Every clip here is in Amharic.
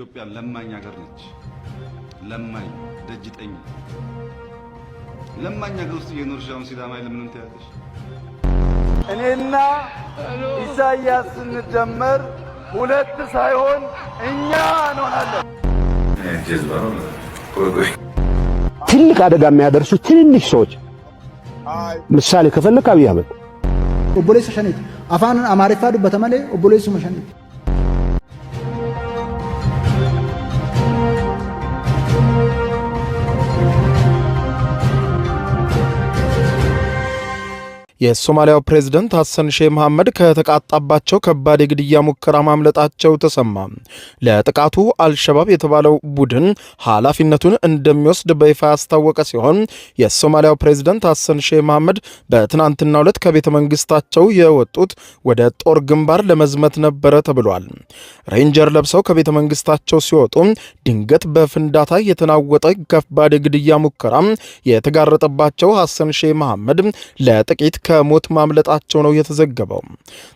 ኢትዮጵያ ለማኝ ሀገር ነች። ለማኝ ደጅጠኝ ለማኝ ሀገር ውስጥ የኖርሽ አሁን ሲዳማ ለምን እንታያለሽ? እኔና ኢሳያስ ስንደመር ሁለት ሳይሆን እኛ እንሆናለን። ትልቅ አደጋ የሚያደርሱ ትንንሽ ሰዎች ምሳሌ ከፈለክ አብይ አህመድ ኦቦሌስ ሸኔት አፋን አማሪፋ ዱበተመለ ኦቦሌስ መሸኔት የሶማሊያው ፕሬዝዳንት ሐሰን ሼህ መሐመድ ከተቃጣባቸው ከባድ የግድያ ሙከራ ማምለጣቸው ተሰማ። ለጥቃቱ አልሸባብ የተባለው ቡድን ኃላፊነቱን እንደሚወስድ በይፋ ያስታወቀ ሲሆን የሶማሊያው ፕሬዝዳንት ሐሰን ሼህ መሐመድ በትናንትናው ዕለት ከቤተ መንግስታቸው የወጡት ወደ ጦር ግንባር ለመዝመት ነበረ ተብሏል። ሬንጀር ለብሰው ከቤተ መንግስታቸው ሲወጡ ድንገት በፍንዳታ የተናወጠ ከባድ የግድያ ሙከራ የተጋረጠባቸው ሐሰን ሼህ መሐመድ ለጥቂት ከሞት ማምለጣቸው ነው የተዘገበው።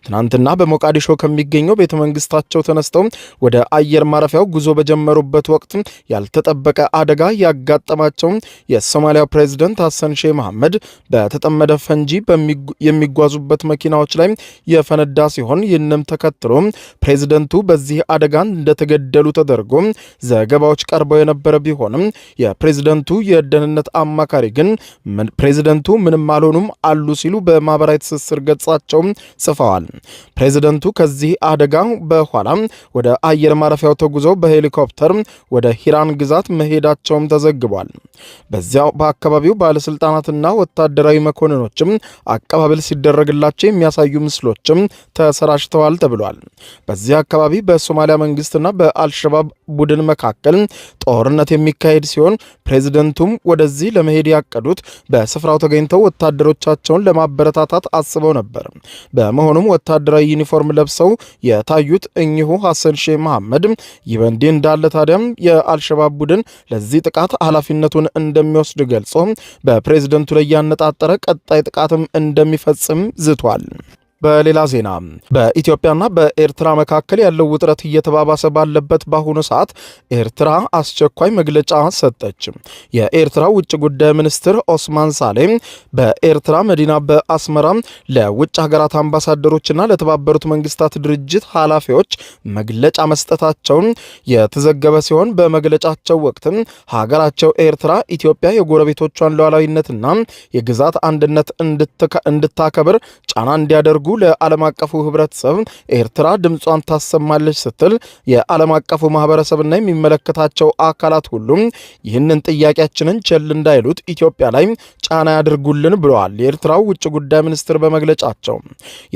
ትናንትና በሞቃዲሾ ከሚገኘው ቤተ መንግስታቸው ተነስተው ወደ አየር ማረፊያው ጉዞ በጀመሩበት ወቅት ያልተጠበቀ አደጋ ያጋጠማቸው የሶማሊያ ፕሬዝዳንት ሐሰን ሼህ መሐመድ በተጠመደ ፈንጂ የሚጓዙበት መኪናዎች ላይ የፈነዳ ሲሆን ይህንም ተከትሎ ፕሬዝዳንቱ በዚህ አደጋ እንደተገደሉ ተደርጎ ዘገባዎች ቀርበው የነበረ ቢሆንም የፕሬዝዳንቱ የደህንነት አማካሪ ግን ፕሬዝዳንቱ ምንም አልሆኑም አሉ ሲሉ በማህበራዊ ትስስር ገጻቸው ጽፈዋል። ፕሬዝዳንቱ ከዚህ አደጋ በኋላ ወደ አየር ማረፊያው ተጉዘው በሄሊኮፕተር ወደ ሂራን ግዛት መሄዳቸውም ተዘግቧል። በዚያው በአካባቢው ባለስልጣናትና ወታደራዊ መኮንኖችም አቀባበል ሲደረግላቸው የሚያሳዩ ምስሎችም ተሰራጭተዋል ተብሏል። በዚህ አካባቢ በሶማሊያ መንግስትና በአልሸባብ ቡድን መካከል ጦርነት የሚካሄድ ሲሆን ፕሬዝዳንቱም ወደዚህ ለመሄድ ያቀዱት በስፍራው ተገኝተው ወታደሮቻቸውን ለማበረታታት አስበው ነበር። በመሆኑም ወታደራዊ ዩኒፎርም ለብሰው የታዩት እኚሁ ሐሰን ሼህ መሐመድ ይህ በእንዲህ እንዳለ ታዲያም የአልሸባብ ቡድን ለዚህ ጥቃት ኃላፊነቱን እንደሚወስድ ገልጾ በፕሬዝዳንቱ ላይ ያነጣጠረ ቀጣይ ጥቃትም እንደሚፈጽም ዝቷል። በሌላ ዜና በኢትዮጵያና በኤርትራ መካከል ያለው ውጥረት እየተባባሰ ባለበት በአሁኑ ሰዓት ኤርትራ አስቸኳይ መግለጫ ሰጠች። የኤርትራ ውጭ ጉዳይ ሚኒስትር ኦስማን ሳሌም በኤርትራ መዲና በአስመራ ለውጭ ሀገራት አምባሳደሮችና ለተባበሩት መንግስታት ድርጅት ኃላፊዎች መግለጫ መስጠታቸውን የተዘገበ ሲሆን በመግለጫቸው ወቅት ሀገራቸው ኤርትራ ኢትዮጵያ የጎረቤቶቿን ሉዓላዊነትና የግዛት አንድነት እንድታከብር ጫና እንዲያደርጉ ለዓለም አቀፉ ህብረተሰብ ኤርትራ ድምጿን ታሰማለች ስትል የዓለም አቀፉ ማህበረሰብና የሚመለከታቸው አካላት ሁሉም ይህንን ጥያቄያችንን ቸል እንዳይሉት ኢትዮጵያ ላይ ጫና ያድርጉልን ብለዋል። የኤርትራው ውጭ ጉዳይ ሚኒስትር በመግለጫቸው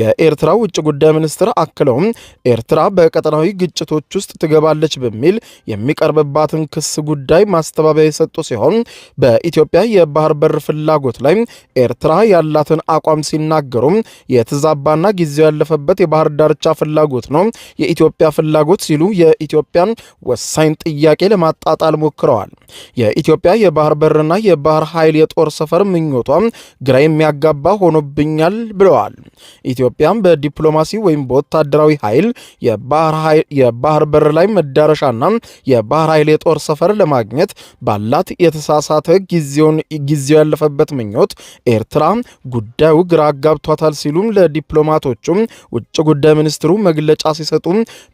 የኤርትራ ውጭ ጉዳይ ሚኒስትር አክለውም ኤርትራ በቀጠናዊ ግጭቶች ውስጥ ትገባለች በሚል የሚቀርብባትን ክስ ጉዳይ ማስተባበያ የሰጡ ሲሆን በኢትዮጵያ የባህር በር ፍላጎት ላይ ኤርትራ ያላትን አቋም ሲናገሩ የተዛባና ጊዜው ያለፈበት የባህር ዳርቻ ፍላጎት ነው የኢትዮጵያ ፍላጎት ሲሉ የኢትዮጵያን ወሳኝ ጥያቄ ለማጣጣል ሞክረዋል። የኢትዮጵያ የባህር በርና የባህር ኃይል የጦር ሰፈር ምኞቷ ግራ የሚያጋባ ሆኖብኛል ብለዋል። ኢትዮጵያም በዲፕሎማሲ ወይም በወታደራዊ ኃይል የባህር በር ላይ መዳረሻና የባህር ኃይል የጦር ሰፈር ለማግኘት ባላት የተሳሳተ ጊዜው ያለፈበት ምኞት ኤርትራ ጉዳዩ ግራ አጋብቷታል ሲሉም ለዲፕሎማቶቹም ውጭ ጉዳይ ሚኒስትሩ መግለጫ ሲሰጡ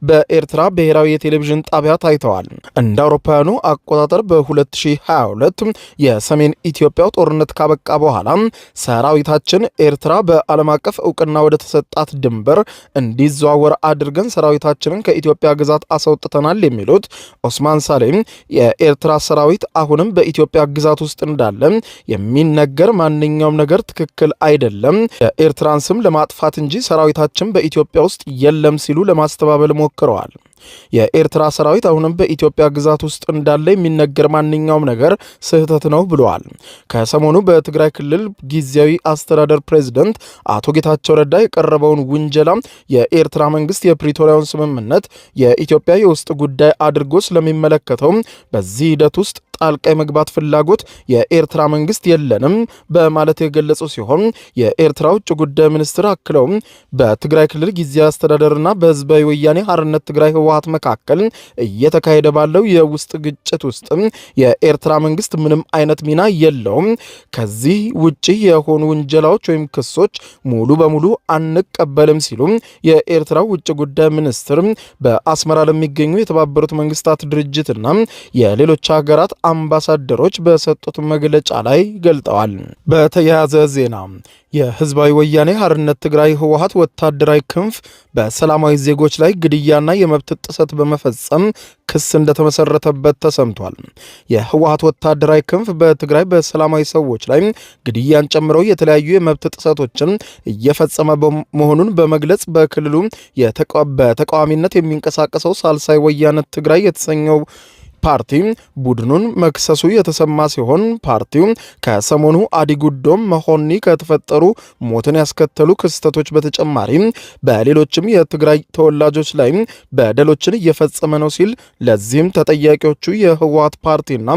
በኤርትራ ብሔራዊ የቴሌቪዥን ጣቢያ ታይተዋል። እንደ አውሮፓውያኑ አቆጣጠር በ2022 የሰሜን ኢትዮጵያው ጦርነት ካበቃ በኋላ ሰራዊታችን ኤርትራ በዓለም አቀፍ እውቅና ወደ ተሰጣት ድንበር እንዲዘዋወር አድርገን ሰራዊታችንን ከኢትዮጵያ ግዛት አስወጥተናል የሚሉት ኦስማን ሳሌም የኤርትራ ሰራዊት አሁንም በኢትዮጵያ ግዛት ውስጥ እንዳለ የሚነገር ማንኛውም ነገር ትክክል አይደለም፣ የኤርትራን ስም ለማጥፋት እንጂ ሰራዊታችን በኢትዮጵያ ውስጥ የለም ሲሉ ለማስተባበል ሞክረዋል። የኤርትራ ሰራዊት አሁንም በኢትዮጵያ ግዛት ውስጥ እንዳለ የሚነገር ማንኛውም ነገር ስህተት ነው ብለዋል። ከሰሞኑ በትግራይ ክልል ጊዜያዊ አስተዳደር ፕሬዝዳንት አቶ ጌታቸው ረዳ የቀረበውን ውንጀላ የኤርትራ መንግስት የፕሪቶሪያውን ስምምነት የኢትዮጵያ የውስጥ ጉዳይ አድርጎ ስለሚመለከተው በዚህ ሂደት ውስጥ ጣልቃ የመግባት ፍላጎት የኤርትራ መንግስት የለንም በማለት የገለጹ ሲሆን የኤርትራ ውጭ ጉዳይ ሚኒስትር አክለው በትግራይ ክልል ጊዜያዊ አስተዳደርና በህዝባዊ ወያኔ ሓርነት ትግራይ ህወሓት መካከል እየተካሄደ ባለው የውስጥ ግጭት ውስጥ የኤርትራ መንግስት ምንም አይነት ሚና የለውም። ከዚህ ውጪ የሆኑ ውንጀላዎች ወይም ክሶች ሙሉ በሙሉ አንቀበልም ሲሉ የኤርትራ ውጭ ጉዳይ ሚኒስትር በአስመራ ለሚገኙ የተባበሩት መንግስታት ድርጅትና የሌሎች ሀገራት አምባሳደሮች በሰጡት መግለጫ ላይ ገልጠዋል። በተያያዘ ዜና የህዝባዊ ወያኔ ሓርነት ትግራይ ህወሓት ወታደራዊ ክንፍ በሰላማዊ ዜጎች ላይ ግድያና የመብት ጥሰት በመፈጸም ክስ እንደተመሰረተበት ተሰምቷል። የህወሓት ወታደራዊ ክንፍ በትግራይ በሰላማዊ ሰዎች ላይ ግድያን ጨምሮ የተለያዩ የመብት ጥሰቶችን እየፈጸመ መሆኑን በመግለጽ በክልሉ በተቃዋሚነት የሚንቀሳቀሰው ሳልሳይ ወያነ ትግራይ የተሰኘው ፓርቲ ቡድኑን መክሰሱ የተሰማ ሲሆን ፓርቲው ከሰሞኑ አዲጉዶም መሆኒ ከተፈጠሩ ሞትን ያስከተሉ ክስተቶች በተጨማሪ በሌሎችም የትግራይ ተወላጆች ላይ በደሎችን እየፈጸመ ነው ሲል ለዚህም ተጠያቂዎቹ የህወሓት ፓርቲና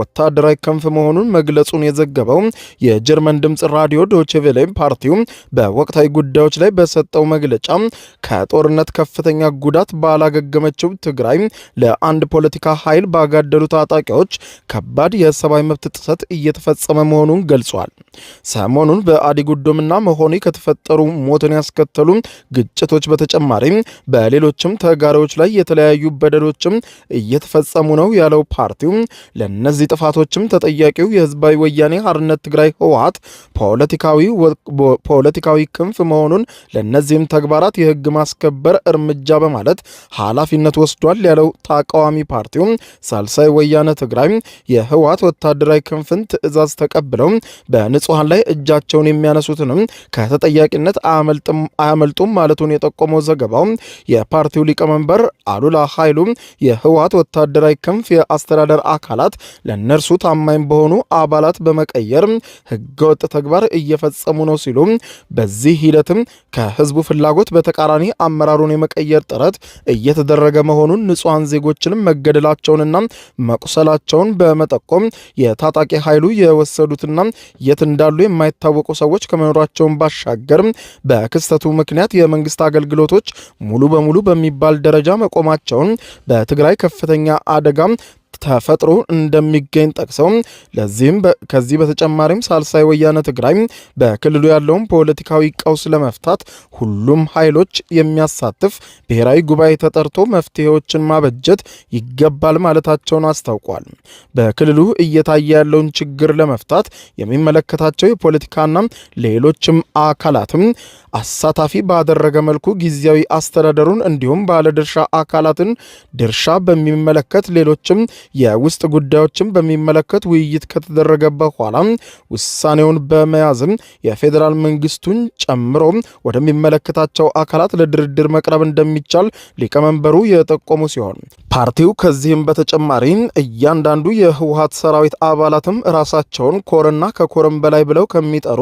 ወታደራዊ ክንፍ መሆኑን መግለጹን የዘገበው የጀርመን ድምጽ ራዲዮ ዶቼ ቬለ ፓርቲው በወቅታዊ ጉዳዮች ላይ በሰጠው መግለጫ ከጦርነት ከፍተኛ ጉዳት ባላገገመችው ትግራይ ለአንድ ፖለቲካ ኃይል ባጋደሉ ታጣቂዎች ከባድ የሰብአዊ መብት ጥሰት እየተፈጸመ መሆኑን ገልጿል። ሰሞኑን በአዲጉዶምና መሆኒ ከተፈጠሩ ሞትን ያስከተሉ ግጭቶች በተጨማሪ በሌሎችም ተጋሪዎች ላይ የተለያዩ በደሎችም እየተፈጸሙ ነው ያለው ፓርቲው ለነዚህ ጥፋቶችም ተጠያቂው የህዝባዊ ወያኔ ሓርነት ትግራይ ህወሓት ፖለቲካዊ ክንፍ መሆኑን ለነዚህም ተግባራት የህግ ማስከበር እርምጃ በማለት ኃላፊነት ወስዷል ያለው ተቃዋሚ ፓርቲው ሳልሳይ ወያነ ትግራይ የህወሓት ወታደራዊ ክንፍን ትዕዛዝ ተቀብለው በንጹሃን ላይ እጃቸውን የሚያነሱትንም ከተጠያቂነት አያመልጡም ማለቱን የጠቆመው ዘገባው የፓርቲው ሊቀመንበር አሉላ ኃይሉ የህወሓት ወታደራዊ ክንፍ የአስተዳደር አካላት ለነርሱ ታማኝ በሆኑ አባላት በመቀየር ህገወጥ ተግባር እየፈጸሙ ነው ሲሉ በዚህ ሂደትም ከህዝቡ ፍላጎት በተቃራኒ አመራሩን የመቀየር ጥረት እየተደረገ መሆኑን ንጹሃን ዜጎችንም መገደላቸውንና መቁሰላቸውን በመጠቆም የታጣቂ ኃይሉ የወሰዱትና የት እንዳሉ የማይታወቁ ሰዎች ከመኖራቸውን ባሻገር በክስተቱ ምክንያት የመንግስት አገልግሎቶች ሙሉ በሙሉ በሚባል ደረጃ መቆማቸውን በትግራይ ከፍተኛ አደጋ ተፈጥሮ እንደሚገኝ ጠቅሰው ለዚህም ከዚህ በተጨማሪም ሳልሳይ ወያነ ትግራይ በክልሉ ያለውን ፖለቲካዊ ቀውስ ለመፍታት ሁሉም ኃይሎች የሚያሳትፍ ብሔራዊ ጉባኤ ተጠርቶ መፍትሄዎችን ማበጀት ይገባል ማለታቸውን አስታውቋል። በክልሉ እየታየ ያለውን ችግር ለመፍታት የሚመለከታቸው የፖለቲካና ሌሎችም አካላትም አሳታፊ ባደረገ መልኩ ጊዜያዊ አስተዳደሩን እንዲሁም ባለድርሻ አካላትን ድርሻ በሚመለከት ሌሎችም የውስጥ ጉዳዮችን በሚመለከት ውይይት ከተደረገ በኋላ ውሳኔውን በመያዝም የፌዴራል መንግስቱን ጨምሮ ወደሚመለከታቸው አካላት ለድርድር መቅረብ እንደሚቻል ሊቀመንበሩ የጠቆሙ ሲሆን ፓርቲው ከዚህም በተጨማሪ እያንዳንዱ የህወሓት ሰራዊት አባላትም ራሳቸውን ኮርና ከኮርም በላይ ብለው ከሚጠሩ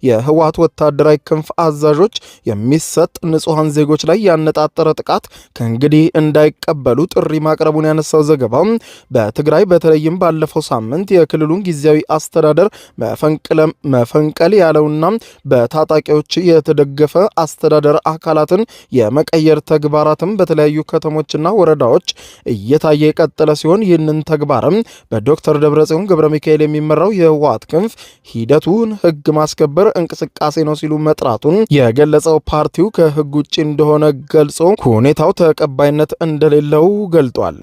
የህወሓት ወታደራዊ ክንፍ አዛዦች የሚሰጥ ንጹሃን ዜጎች ላይ ያነጣጠረ ጥቃት ከእንግዲህ እንዳይቀበሉ ጥሪ ማቅረቡን ያነሳው ዘገባው በትግራይ በተለይም ባለፈው ሳምንት የክልሉን ጊዜያዊ አስተዳደር መፈንቀል ያለውና በታጣቂዎች የተደገፈ አስተዳደር አካላትን የመቀየር ተግባራትም በተለያዩ ከተሞችና ወረዳዎች እየታየ የቀጠለ ሲሆን ይህንን ተግባርም በዶክተር ደብረጽዮን ገብረ ሚካኤል የሚመራው የህወሓት ክንፍ ሂደቱን ህግ ማስከበር እንቅስቃሴ ነው ሲሉ መጥራቱን የገለጸው ፓርቲው ከህግ ውጭ እንደሆነ ገልጾ ሁኔታው ተቀባይነት እንደሌለው ገልጧል።